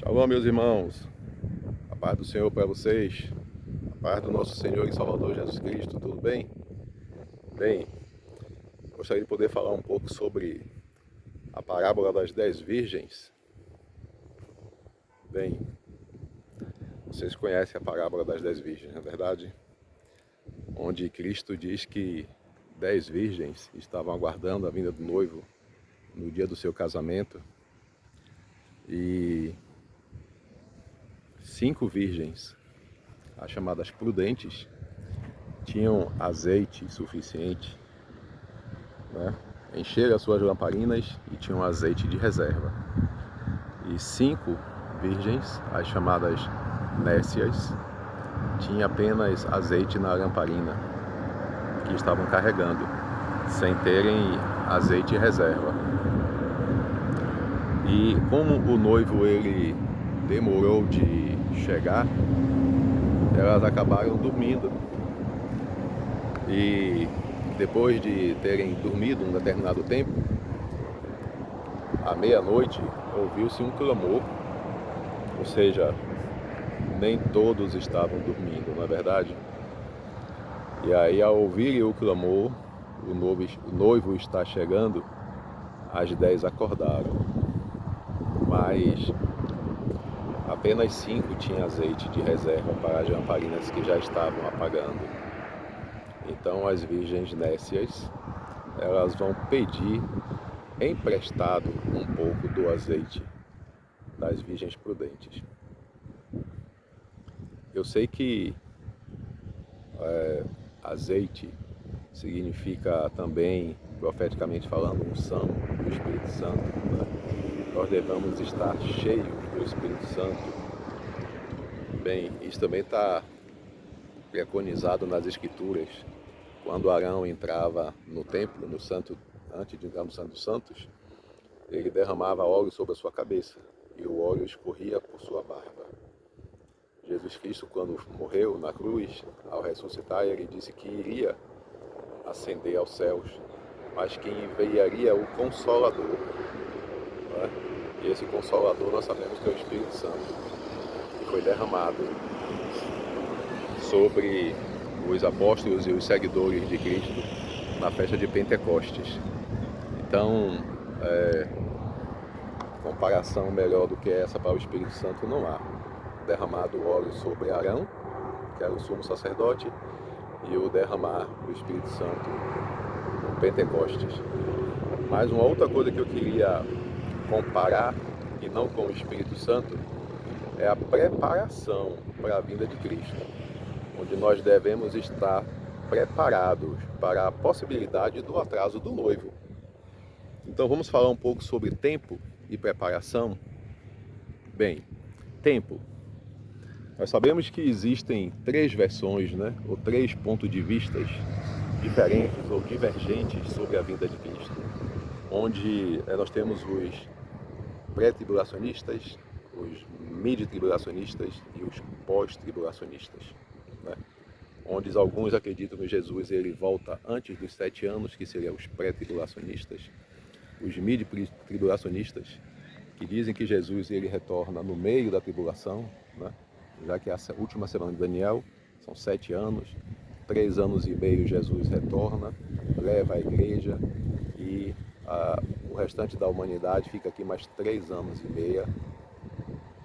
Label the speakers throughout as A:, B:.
A: Shalom, meus irmãos. A paz do Senhor para vocês. A paz do nosso Senhor e Salvador Jesus Cristo. Tudo bem? Bem, gostaria de poder falar um pouco sobre a parábola das 10 virgens. Bem, vocês conhecem a parábola das 10 virgens, não é verdade? Onde Cristo diz que 10 virgens estavam aguardando a vinda do noivo no dia do seu casamento e 5 virgens, as chamadas prudentes, tinham azeite suficiente, né? Encheram as suas lamparinas e tinham azeite de reserva. E 5 virgens, as chamadas nécias, tinham apenas azeite na lamparina que estavam carregando, sem terem azeite reserva. E como o noivo ele demorou de chegar, elas acabaram dormindo. E depois de terem dormido um determinado tempo, à meia-noite, ouviu-se um clamor, ou seja, nem todos estavam dormindo, não é verdade? E aí, ao ouvirem o clamor, o noivo está chegando, as 10 acordaram, mas apenas 5 tinham azeite de reserva para as lamparinas que já estavam apagando. Então as virgens nécias, elas vão pedir emprestado um pouco do azeite das virgens prudentes. Eu sei que azeite significa também, profeticamente falando, unção do Espírito Santo, né? Nós devemos estar cheios do Espírito Santo. Bem, isso também está preconizado nas Escrituras. Quando Arão entrava no templo, no santo, antes de entrar no Santo dos Santos, ele derramava óleo sobre a sua cabeça e o óleo escorria por sua barba. Jesus Cristo, quando morreu na cruz, ao ressuscitar, ele disse que iria ascender aos céus, mas que enviaria o Consolador, né? E esse Consolador nós sabemos que é o Espírito Santo, que foi derramado sobre os apóstolos e os seguidores de Cristo na festa de Pentecostes. Então, comparação melhor do que essa para o Espírito Santo não há. Derramado óleo sobre Arão, que era o sumo sacerdote, e o derramar do Espírito Santo no Pentecostes. Mas uma outra coisa que eu queria comparar, e não com o Espírito Santo, é a preparação para a vinda de Cristo, onde nós devemos estar preparados para a possibilidade do atraso do noivo. Então vamos falar um pouco sobre tempo e preparação. Bem, tempo. Nós sabemos que existem 3 versões, né, ou 3 pontos de vistas diferentes ou divergentes sobre a vinda de Cristo, onde nós temos os pré-tribulacionistas, os mid-tribulacionistas e os pós-tribulacionistas, né? Onde alguns acreditam que Jesus ele volta antes dos 7 anos, que seriam os pré-tribulacionistas, os mid-tribulacionistas, que dizem que Jesus ele retorna no meio da tribulação, né? Já que a última semana de Daniel são 7 anos, 3 anos e meio Jesus retorna, leva a igreja e o restante da humanidade fica aqui mais 3 anos e meio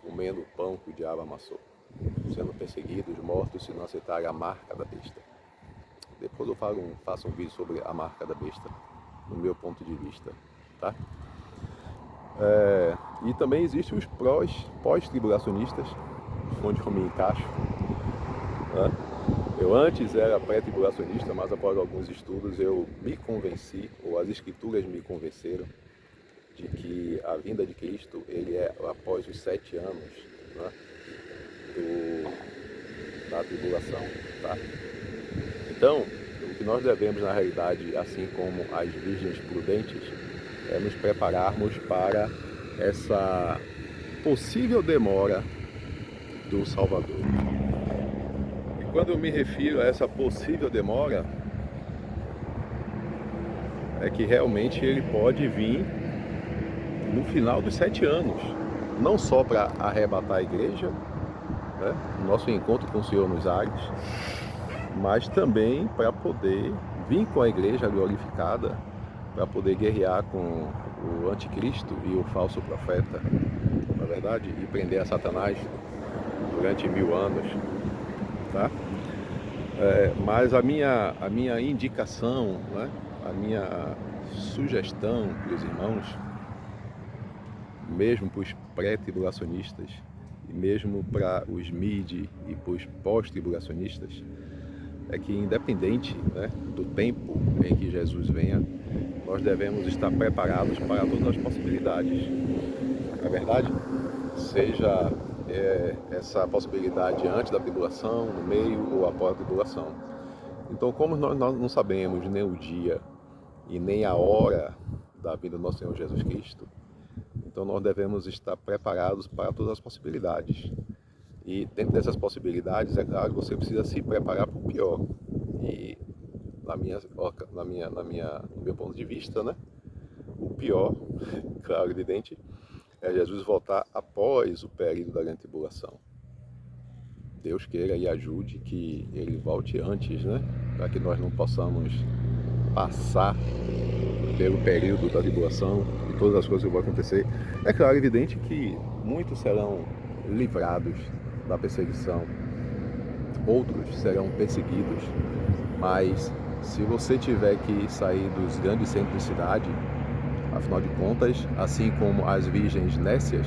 A: comendo o pão que o diabo amassou, sendo perseguidos, mortos, se não aceitarem a marca da besta. Depois eu faço um vídeo sobre a marca da besta, no meu ponto de vista, tá? E também existem os pós-tribulacionistas, onde eu me encaixo, né? Eu antes era pré-tribulacionista, mas após alguns estudos eu me convenci, ou as escrituras me convenceram, de que a vinda de Cristo ele é após os 7 anos, né, da tribulação, tá? Então, o que nós devemos na realidade, assim como as virgens prudentes, é nos prepararmos para essa possível demora do Salvador. E quando eu me refiro a essa possível demora, é que realmente ele pode vir no final dos 7 anos, não só para arrebatar a igreja, né, nosso encontro com o Senhor nos ares, mas também para poder vir com a igreja glorificada, para poder guerrear com o anticristo e o falso profeta, na verdade, e prender a Satanás durante 1000 anos, tá? Mas a minha indicação, né, a minha sugestão para os irmãos, mesmo para os pré-tribulacionistas, e mesmo para os mid e para os pós-tribulacionistas, é que independente, né, do tempo em que Jesus venha, nós devemos estar preparados para todas as possibilidades. Não é verdade? Seja essa possibilidade antes da tribulação, no meio ou após a tribulação. Então, como nós não sabemos nem o dia e nem a hora da vinda do nosso Senhor Jesus Cristo, então nós devemos estar preparados para todas as possibilidades. E dentro dessas possibilidades, é claro, você precisa se preparar para o pior. E no meu ponto de vista, né, o pior, claro, evidente, é Jesus voltar após o período da grande tribulação. Deus queira e ajude que ele volte antes, né, para que nós não possamos passar pelo período da tribulação e todas as coisas que vão acontecer. É claro, evidente que muitos serão livrados da perseguição, outros serão perseguidos, mas se você tiver que sair dos grandes centros de cidade, afinal de contas, assim como as virgens nécias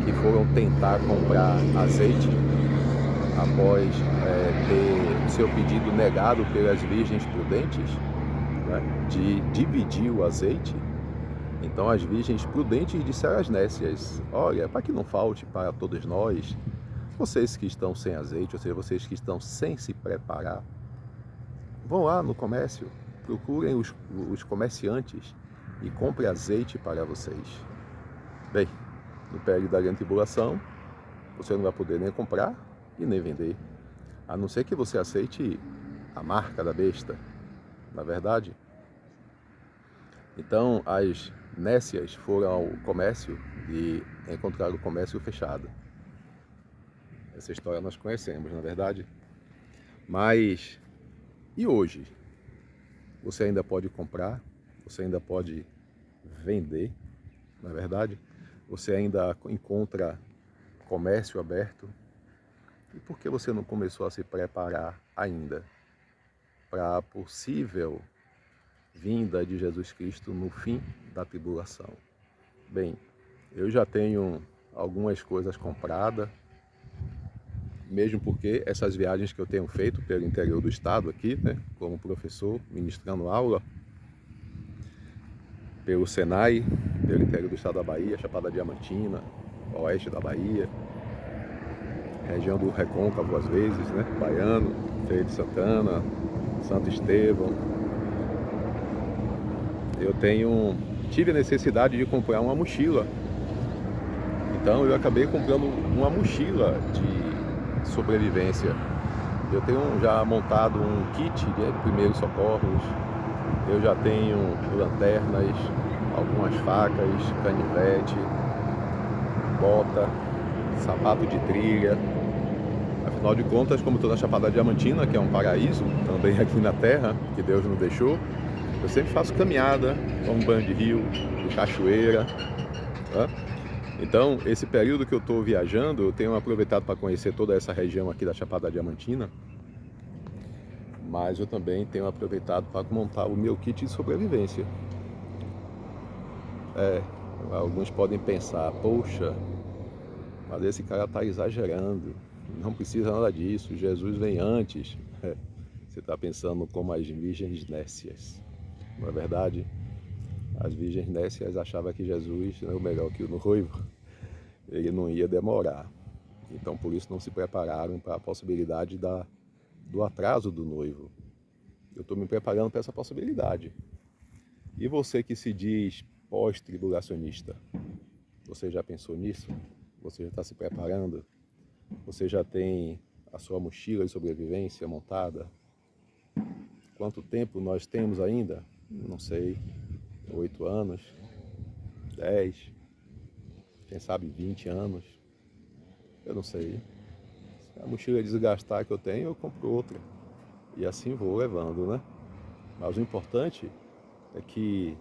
A: que foram tentar comprar azeite após ter o seu pedido negado pelas virgens prudentes, né, de dividir o azeite, então as virgens prudentes disseram às nécias: olha, para que não falte para todos nós, vocês que estão sem azeite, ou seja, vocês que estão sem se preparar, vão lá no comércio, procurem os comerciantes e comprem azeite para vocês. Bem, no período da grande tribulação, você não vai poder nem comprar e nem vender, a não ser que você aceite a marca da besta, na verdade. Então as nécias foram ao comércio e encontraram o comércio fechado. Essa história nós conhecemos, na verdade. Mas e hoje? Você ainda pode comprar, você ainda pode vender, na verdade. Você ainda encontra comércio aberto. E por que você não começou a se preparar ainda para a possível vinda de Jesus Cristo no fim da tribulação? Bem, eu já tenho algumas coisas compradas, mesmo porque essas viagens que eu tenho feito pelo interior do estado aqui, né, como professor, ministrando aula, pelo Senai, pelo interior do estado da Bahia, Chapada Diamantina, oeste da Bahia, região do Recôncavo às vezes, né, Baiano, Feira de Santana, Santo Estevão. Eu tive a necessidade de comprar uma mochila. Então eu acabei comprando uma mochila de sobrevivência. Eu tenho já montado um kit de primeiros socorros. Eu já tenho lanternas, algumas facas, canivete, bota, sapato de trilha. Afinal de contas, como estou na Chapada Diamantina, que é um paraíso também aqui na Terra, que Deus nos deixou, eu sempre faço caminhada, tomo banho de rio, de cachoeira. Tá? Então, esse período que eu estou viajando, eu tenho aproveitado para conhecer toda essa região aqui da Chapada Diamantina, mas eu também tenho aproveitado para montar o meu kit de sobrevivência. Alguns podem pensar, poxa, mas esse cara está exagerando, não precisa nada disso, Jesus vem antes. Você está pensando como as virgens nécias, não é verdade? As virgens nécias achavam que Jesus era o melhor que o noivo, ele não ia demorar. Então, por isso, não se prepararam para a possibilidade do atraso do noivo. Eu estou me preparando para essa possibilidade. E você que se diz pós-tribulacionista, você já pensou nisso? Você já está se preparando? Você já tem a sua mochila de sobrevivência montada? Quanto tempo nós temos ainda? Não sei. 8 anos? 10? quem sabe 20 anos, eu não sei. Se a mochila desgastar que eu tenho, eu compro outra. E assim vou levando, né? Mas o importante é que,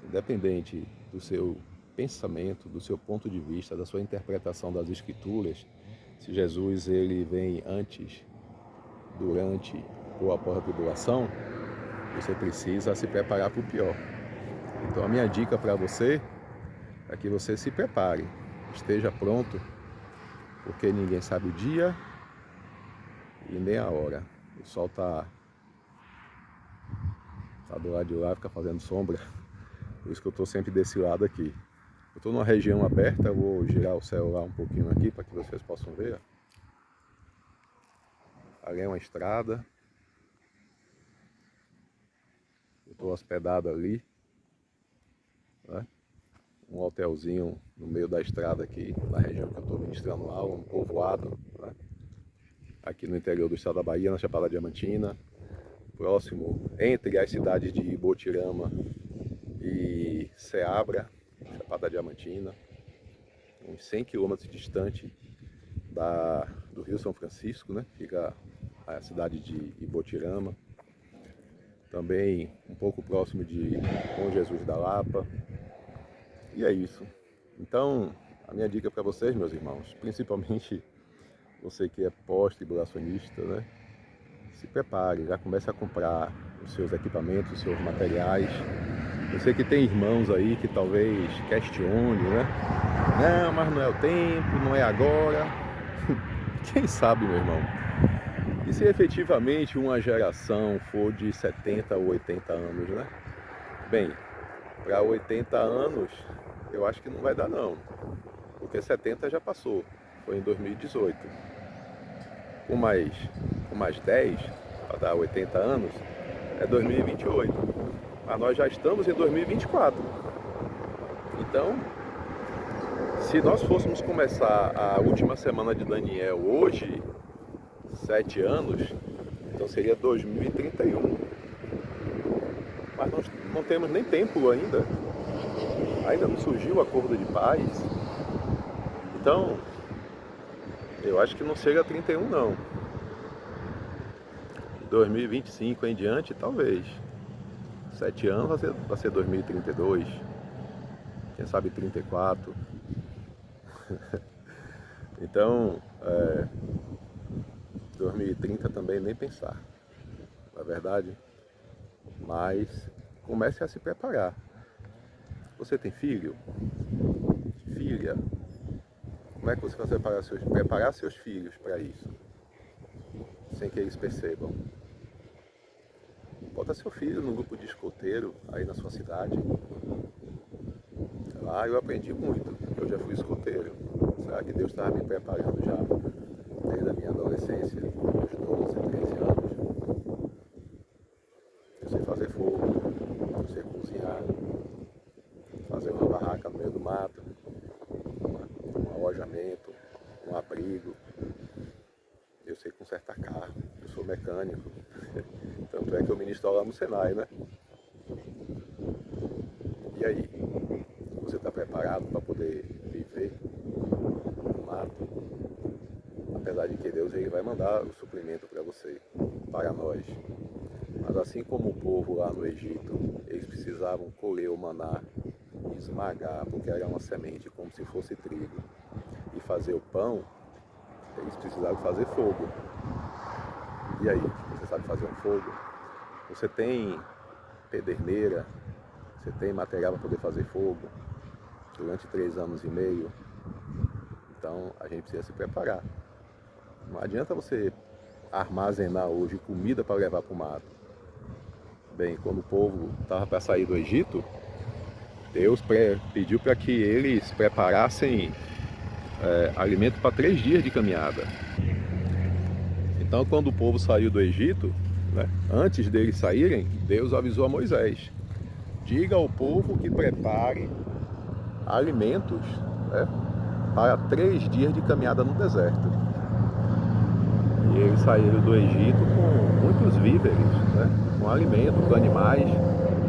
A: independente do seu pensamento, do seu ponto de vista, da sua interpretação das Escrituras, se Jesus ele vem antes, durante ou após a tribulação, você precisa se preparar para o pior. Então a minha dica para você é que você se prepare, esteja pronto, porque ninguém sabe o dia e nem a hora. O sol tá do lado de lá, fica fazendo sombra, por isso que eu estou sempre desse lado aqui. Eu estou numa região aberta, eu vou girar o celular um pouquinho aqui para que vocês possam ver. Ali é uma estrada. Eu estou hospedado ali, né? Um hotelzinho no meio da estrada aqui, na região que eu estou ministrando aula, um povoado, né? Aqui no interior do estado da Bahia, na Chapada Diamantina, próximo entre as cidades de Ibotirama e Ceabra, Chapada Diamantina, uns 100 quilômetros distante do Rio São Francisco, né? Fica a cidade de Ibotirama, também um pouco próximo de Bom Jesus da Lapa. E é isso. Então, a minha dica para vocês, meus irmãos, principalmente você que é pós-tribulacionista, né? Se prepare, já comece a comprar os seus equipamentos, os seus materiais. Eu sei que tem irmãos aí que talvez questione, né? Não, mas não é o tempo, não é agora. Quem sabe, meu irmão? E se efetivamente uma geração for de 70 ou 80 anos, né? Bem, para 80 anos, eu acho que não vai dar não, porque 70 já passou, foi em 2018. Com mais 10, para dar 80 anos, é 2028. Mas nós já estamos em 2024. Então, se nós fôssemos começar a última semana de Daniel hoje, 7 anos, então seria 2031. Mas nós não temos nem tempo ainda. Ainda não surgiu o acordo de paz. Então, eu acho que não chega a 31 não. 2025 em diante, talvez. 7 anos vai ser 2032. Quem sabe 34. Então, 2030 também nem pensar. Na é verdade? Mas comece a se preparar. Você tem filho? Filha? Como é que você vai preparar seus filhos para isso? Sem que eles percebam. Bota seu filho no grupo de escoteiro aí na sua cidade. Lá eu aprendi muito. Eu já fui escoteiro. Será que Deus estava me preparando já desde a minha adolescência, dos 12, 13 anos? Eu sei fazer fogo, eu sei cozinhar, fazer uma barraca no meio do mato, um alojamento, um abrigo. Eu sei consertar carro, eu sou mecânico. Tanto é que eu ministro lá no Senai, né? E aí? Você está preparado para poder viver no mato? Apesar de que Deus ele vai mandar o suprimento para você, para nós. Mas assim como o povo lá no Egito, eles precisavam colher o maná, esmagar, porque era uma semente como se fosse trigo, e fazer o pão, eles precisavam fazer fogo. E aí, você sabe fazer um fogo? Você tem pederneira? Você tem material para poder fazer fogo? Durante 3 anos e meio? Então, a gente precisa se preparar. Não adianta você armazenar hoje comida para levar para o mato. Bem, quando o povo estava para sair do Egito, Deus pediu para que eles preparassem alimento para 3 dias de caminhada. Então, quando o povo saiu do Egito, né, antes deles saírem, Deus avisou a Moisés: diga ao povo que prepare alimentos, né, para 3 dias de caminhada no deserto. E eles saíram do Egito com muitos víveres, né, com alimento, com animais,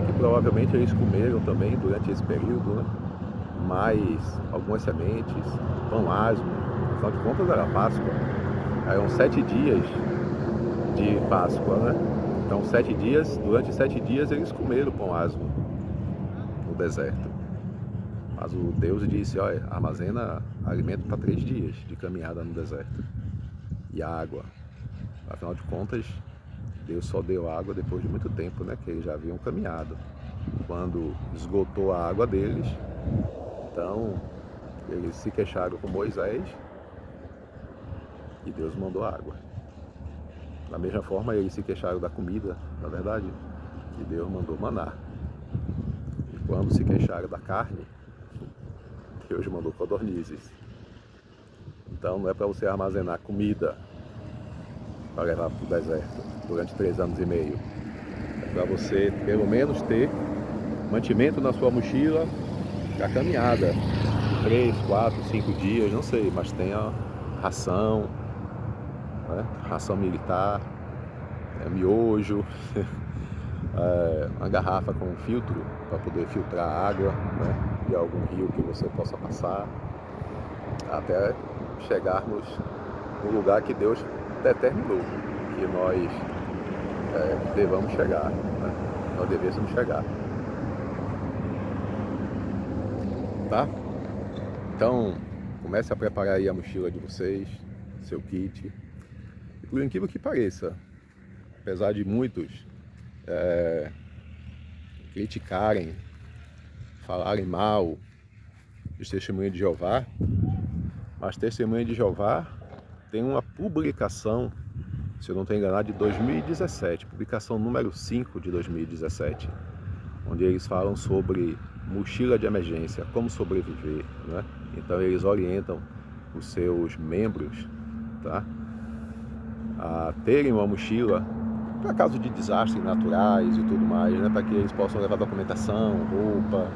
A: que provavelmente eles comeram também durante esse período, né? mais algumas sementes, pão asmo, afinal de contas era Páscoa. Eram 7 dias de Páscoa, né? Então durante 7 dias eles comeram pão asmo no deserto. Mas o Deus disse, olha, armazena alimento para 3 dias de caminhada no deserto. E a água. Afinal de contas, Deus só deu água depois de muito tempo, né? Que eles já haviam caminhado. Quando esgotou a água deles, então eles se queixaram com Moisés e Deus mandou água. Da mesma forma, eles se queixaram da comida, na verdade, e Deus mandou maná. E quando se queixaram da carne, Deus mandou codornizes. Então não é para você armazenar comida para levar para o deserto durante 3 anos e meio. É para você pelo menos ter mantimento na sua mochila para caminhada. 3, 4, 5 dias, não sei, mas tenha ração, né? Ração militar, miojo, uma garrafa com filtro para poder filtrar a água, né? De algum rio que você possa passar, até chegarmos no lugar que Deus determinou que nós devamos chegar, né? Nós devêssemos chegar. Tá? Então, comece a preparar aí a mochila de vocês, seu kit. E por incrível que pareça, apesar de muitos criticarem, falarem mal dos Testemunhas de Jeová, mas Testemunha de Jeová tem uma publicação, se eu não estou enganado, de 2017, publicação número 5 de 2017, onde eles falam sobre mochila de emergência, como sobreviver, né? Então eles orientam os seus membros, tá, a terem uma mochila para caso de desastres naturais e tudo mais, né, para que eles possam levar documentação, roupa,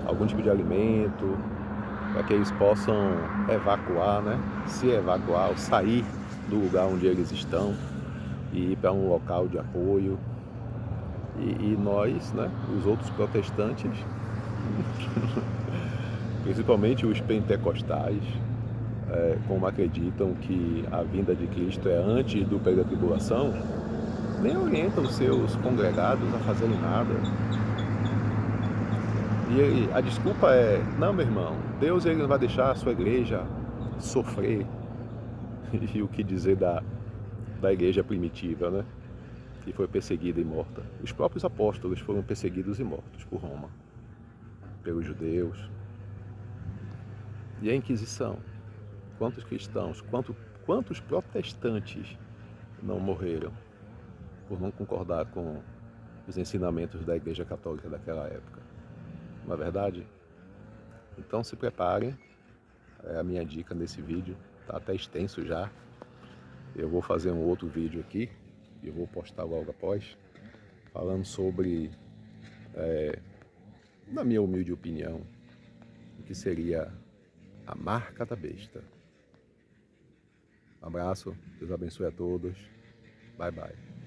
A: algum tipo de alimento, para que eles possam evacuar, né, se evacuar ou sair do lugar onde eles estão e ir para um local de apoio. E nós, né, os outros protestantes, principalmente os pentecostais, como acreditam que a vinda de Cristo é antes do período da tribulação, nem orientam os seus congregados a fazerem nada. E a desculpa é, não, meu irmão, Deus ele não vai deixar a sua igreja sofrer. E o que dizer da igreja primitiva, né? Que foi perseguida e morta. Os próprios apóstolos foram perseguidos e mortos por Roma, pelos judeus. E a Inquisição? Quantos cristãos, quantos protestantes não morreram por não concordar com os ensinamentos da Igreja Católica daquela época? Não é verdade? Então se preparem, é a minha dica nesse vídeo, está até extenso já. Eu vou fazer um outro vídeo aqui, e eu vou postar logo após, falando sobre, na minha humilde opinião, o que seria a marca da besta. Um abraço, Deus abençoe a todos, bye bye.